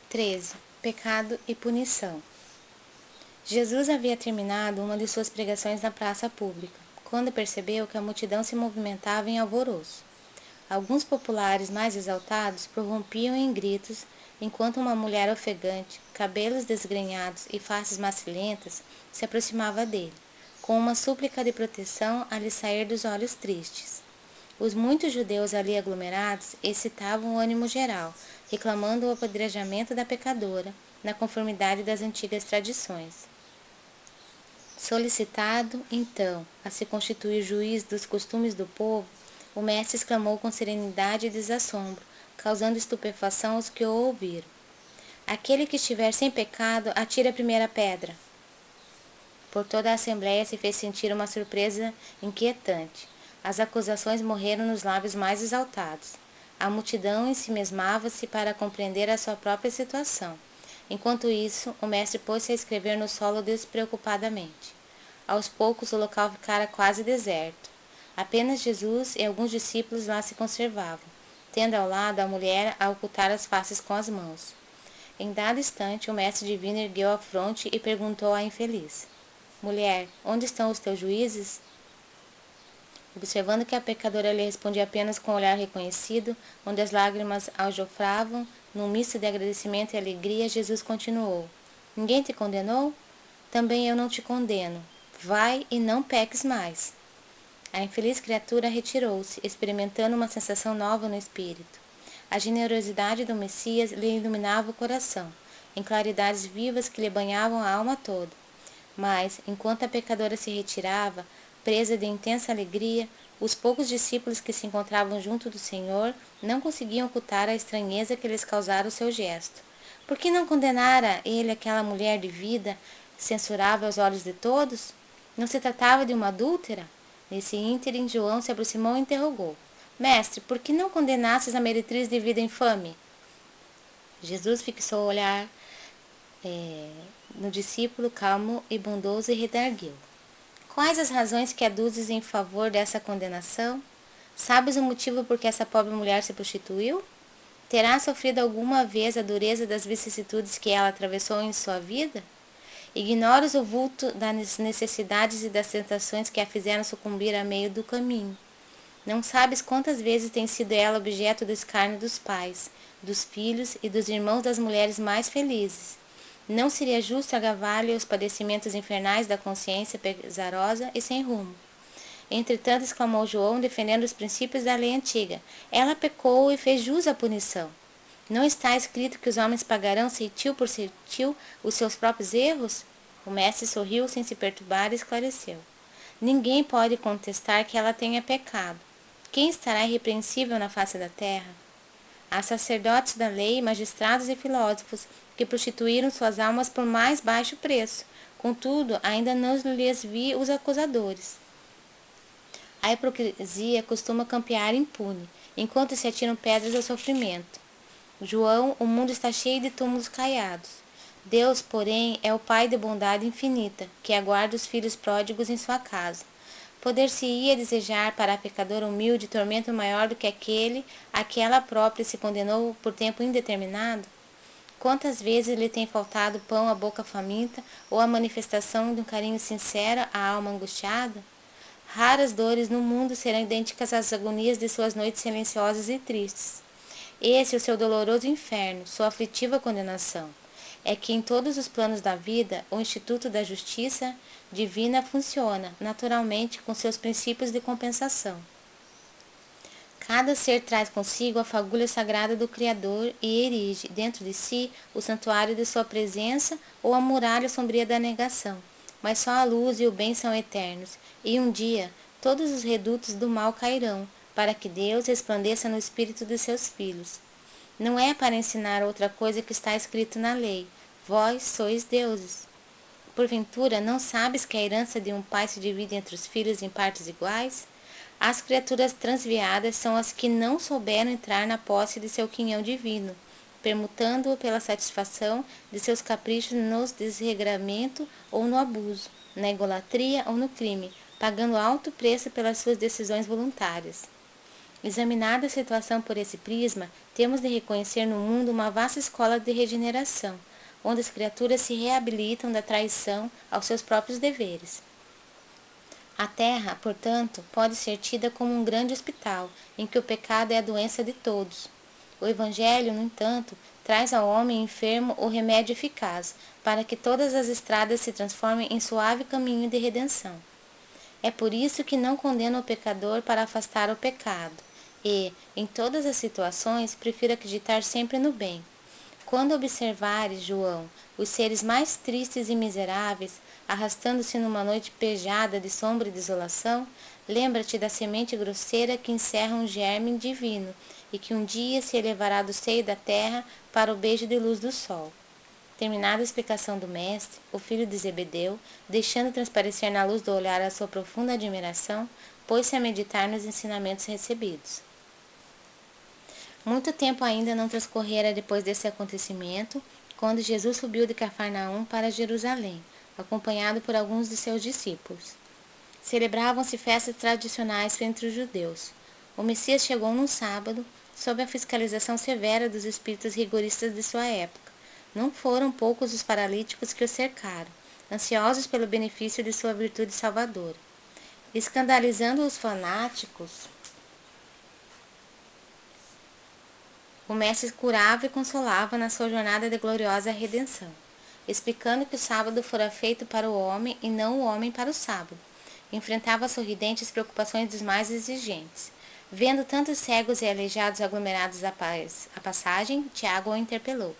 13. Pecado e punição. Jesus havia terminado uma de suas pregações na praça pública, quando percebeu que a multidão se movimentava em alvoroço. Alguns populares mais exaltados prorrompiam em gritos, enquanto uma mulher ofegante, cabelos desgrenhados e faces macilentas, se aproximava dele, com uma súplica de proteção a lhe sair dos olhos tristes. Os muitos judeus ali aglomerados excitavam o ânimo geral, reclamando o apedrejamento da pecadora, na conformidade das antigas tradições. Solicitado, então, a se constituir juiz dos costumes do povo, o mestre exclamou com serenidade e desassombro, causando estupefação aos que o ouviram: Aquele que estiver sem pecado, atire a primeira pedra. Por toda a assembleia se fez sentir uma surpresa inquietante. As acusações morreram nos lábios mais exaltados. A multidão ensimesmava-se para compreender a sua própria situação. Enquanto isso, o mestre pôs-se a escrever no solo despreocupadamente. Aos poucos o local ficara quase deserto. Apenas Jesus e alguns discípulos lá se conservavam, tendo ao lado a mulher a ocultar as faces com as mãos. Em dado instante, o mestre divino ergueu a fronte e perguntou à infeliz: Mulher, onde estão os teus juízes? Observando que a pecadora lhe respondia apenas com um olhar reconhecido, onde as lágrimas aljofravam, num misto de agradecimento e alegria, Jesus continuou: Ninguém te condenou? Também eu não te condeno. Vai e não peques mais. A infeliz criatura retirou-se, experimentando uma sensação nova no espírito. A generosidade do Messias lhe iluminava o coração, em claridades vivas que lhe banhavam a alma toda. Mas, enquanto a pecadora se retirava, presa de intensa alegria, os poucos discípulos que se encontravam junto do Senhor não conseguiam ocultar a estranheza que lhes causara o seu gesto. Por que não condenara ele aquela mulher de vida, censurável aos olhos de todos? Não se tratava de uma adúltera? Nesse ínterim, João se aproximou e interrogou: Mestre, por que não condenastes a meretriz de vida infame? Jesus fixou o olhar no discípulo calmo e bondoso e redarguiu: Quais as razões que aduzes em favor dessa condenação? Sabes o motivo por que essa pobre mulher se prostituiu? Terá sofrido alguma vez a dureza das vicissitudes que ela atravessou em sua vida? Ignoras o vulto das necessidades e das tentações que a fizeram sucumbir a meio do caminho. Não sabes quantas vezes tem sido ela objeto do escárnio dos pais, dos filhos e dos irmãos das mulheres mais felizes. Não seria justo agavar-lhe os padecimentos infernais da consciência pesarosa e sem rumo. Entretanto, exclamou João, defendendo os princípios da lei antiga, ela pecou e fez jus à punição. Não está escrito que os homens pagarão ceitil por ceitil os seus próprios erros? O mestre sorriu sem se perturbar e esclareceu: Ninguém pode contestar que ela tenha pecado. Quem estará irrepreensível na face da terra? Há sacerdotes da lei, magistrados e filósofos que prostituíram suas almas por mais baixo preço. Contudo, ainda não lhes vi os acusadores. A hipocrisia costuma campear impune, enquanto se atiram pedras ao sofrimento. João, o mundo está cheio de túmulos caiados. Deus, porém, é o Pai de bondade infinita, que aguarda os filhos pródigos em sua casa. Poder-se-ia desejar para a pecadora humilde tormento maior do que aquele a que ela própria se condenou por tempo indeterminado? Quantas vezes lhe tem faltado pão à boca faminta ou a manifestação de um carinho sincero à alma angustiada? Raras dores no mundo serão idênticas às agonias de suas noites silenciosas e tristes. Esse é o seu doloroso inferno, sua aflitiva condenação. É que em todos os planos da vida, o Instituto da Justiça Divina funciona, naturalmente, com seus princípios de compensação. Cada ser traz consigo a fagulha sagrada do Criador e erige, dentro de si, o santuário de sua presença ou a muralha sombria da negação. Mas só a luz e o bem são eternos, e um dia todos os redutos do mal cairão, para que Deus resplandeça no espírito de seus filhos. Não é para ensinar outra coisa que está escrito na lei: Vós sois deuses. Porventura, não sabes que a herança de um pai se divide entre os filhos em partes iguais? As criaturas transviadas são as que não souberam entrar na posse de seu quinhão divino, permutando-o pela satisfação de seus caprichos no desregramento ou no abuso, na egolatria ou no crime, pagando alto preço pelas suas decisões voluntárias. Examinada a situação por esse prisma, temos de reconhecer no mundo uma vasta escola de regeneração, onde as criaturas se reabilitam da traição aos seus próprios deveres. A Terra, portanto, pode ser tida como um grande hospital, em que o pecado é a doença de todos. O Evangelho, no entanto, traz ao homem enfermo o remédio eficaz, para que todas as estradas se transformem em suave caminho de redenção. É por isso que não condena o pecador para afastar o pecado, e, em todas as situações, prefiro acreditar sempre no bem. Quando observares, João, os seres mais tristes e miseráveis, arrastando-se numa noite pejada de sombra e desolação, lembra-te da semente grosseira que encerra um germe divino e que um dia se elevará do seio da terra para o beijo de luz do sol. Terminada a explicação do mestre, o filho de Zebedeu, deixando transparecer na luz do olhar a sua profunda admiração, pôs-se a meditar nos ensinamentos recebidos. Muito tempo ainda não transcorrera depois desse acontecimento, quando Jesus subiu de Cafarnaum para Jerusalém, acompanhado por alguns de seus discípulos. Celebravam-se festas tradicionais entre os judeus. O Messias chegou num sábado, sob a fiscalização severa dos espíritos rigoristas de sua época. Não foram poucos os paralíticos que o cercaram, ansiosos pelo benefício de sua virtude salvadora. Escandalizando os fanáticos, o mestre curava e consolava na sua jornada de gloriosa redenção, explicando que o sábado fora feito para o homem e não o homem para o sábado. Enfrentava sorridente as preocupações dos mais exigentes. Vendo tantos cegos e aleijados aglomerados à passagem, Tiago o interpelou.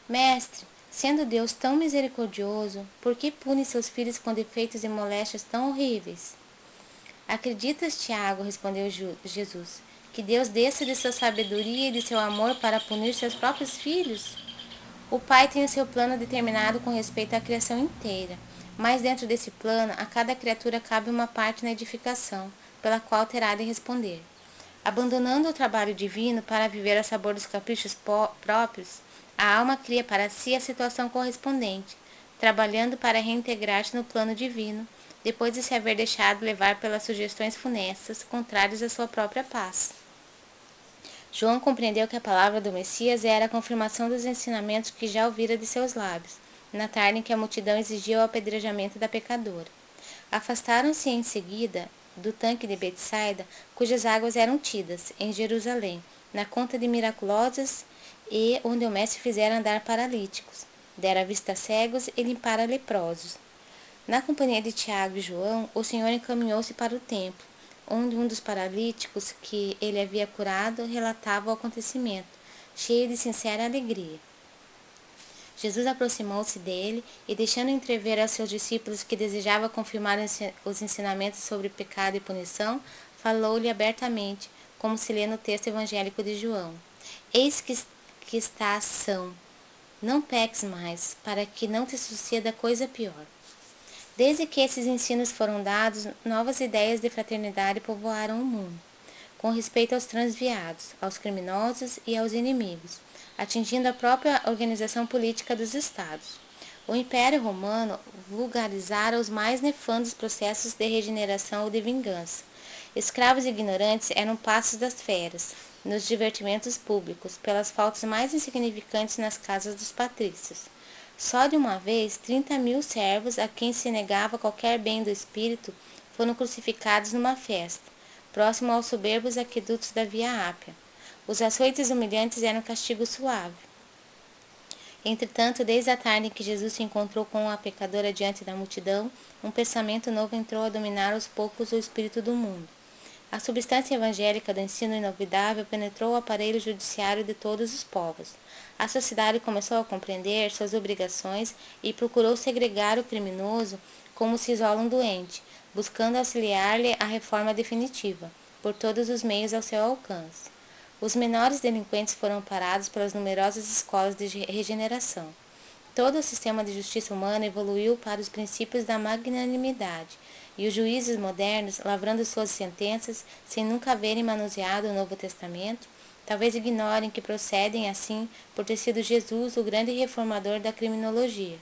Mestre, sendo Deus tão misericordioso, por que pune seus filhos com defeitos e moléstias tão horríveis? Acreditas, Tiago, respondeu Jesus, que Deus desça de sua sabedoria e de seu amor para punir seus próprios filhos? O Pai tem o seu plano determinado com respeito à criação inteira, mas dentro desse plano, a cada criatura cabe uma parte na edificação, pela qual terá de responder. Abandonando o trabalho divino para viver a sabor dos caprichos próprios, a alma cria para si a situação correspondente, trabalhando para reintegrar-se no plano divino, depois de se haver deixado levar pelas sugestões funestas, contrárias à sua própria paz. João compreendeu que a palavra do Messias era a confirmação dos ensinamentos que já ouvira de seus lábios, na tarde em que a multidão exigia o apedrejamento da pecadora. Afastaram-se em seguida do tanque de Betsaida, cujas águas eram tidas, em Jerusalém, na conta de miraculosas e onde o mestre fizera andar paralíticos, dera vista a cegos e limpara leprosos. Na companhia de Tiago e João, o Senhor encaminhou-se para o templo, onde um dos paralíticos que ele havia curado relatava o acontecimento, cheio de sincera alegria. Jesus aproximou-se dele e, deixando entrever aos seus discípulos que desejava confirmar os ensinamentos sobre pecado e punição, falou-lhe abertamente, como se lê no texto evangélico de João. Eis que estás são. Não peques mais, para que não te suceda coisa pior. Desde que esses ensinos foram dados, novas ideias de fraternidade povoaram o mundo, com respeito aos transviados, aos criminosos e aos inimigos, atingindo a própria organização política dos estados. O Império Romano vulgarizara os mais nefandos processos de regeneração ou de vingança. Escravos e ignorantes eram passos das feras, nos divertimentos públicos, pelas faltas mais insignificantes nas casas dos patrícios. Só de uma vez, 30.000 servos a quem se negava qualquer bem do espírito foram crucificados numa festa, próximo aos soberbos aquedutos da Via Ápia. Os açoites humilhantes eram castigo suave. Entretanto, desde a tarde em que Jesus se encontrou com a pecadora diante da multidão, um pensamento novo entrou a dominar aos poucos o espírito do mundo. A substância evangélica do ensino inovidável penetrou o aparelho judiciário de todos os povos. A sociedade começou a compreender suas obrigações e procurou segregar o criminoso como se isola um doente, buscando auxiliar-lhe a reforma definitiva, por todos os meios ao seu alcance. Os menores delinquentes foram parados pelas numerosas escolas de regeneração. Todo o sistema de justiça humana evoluiu para os princípios da magnanimidade, e os juízes modernos, lavrando suas sentenças sem nunca haverem manuseado o Novo Testamento, talvez ignorem que procedem assim por ter sido Jesus o grande reformador da criminologia.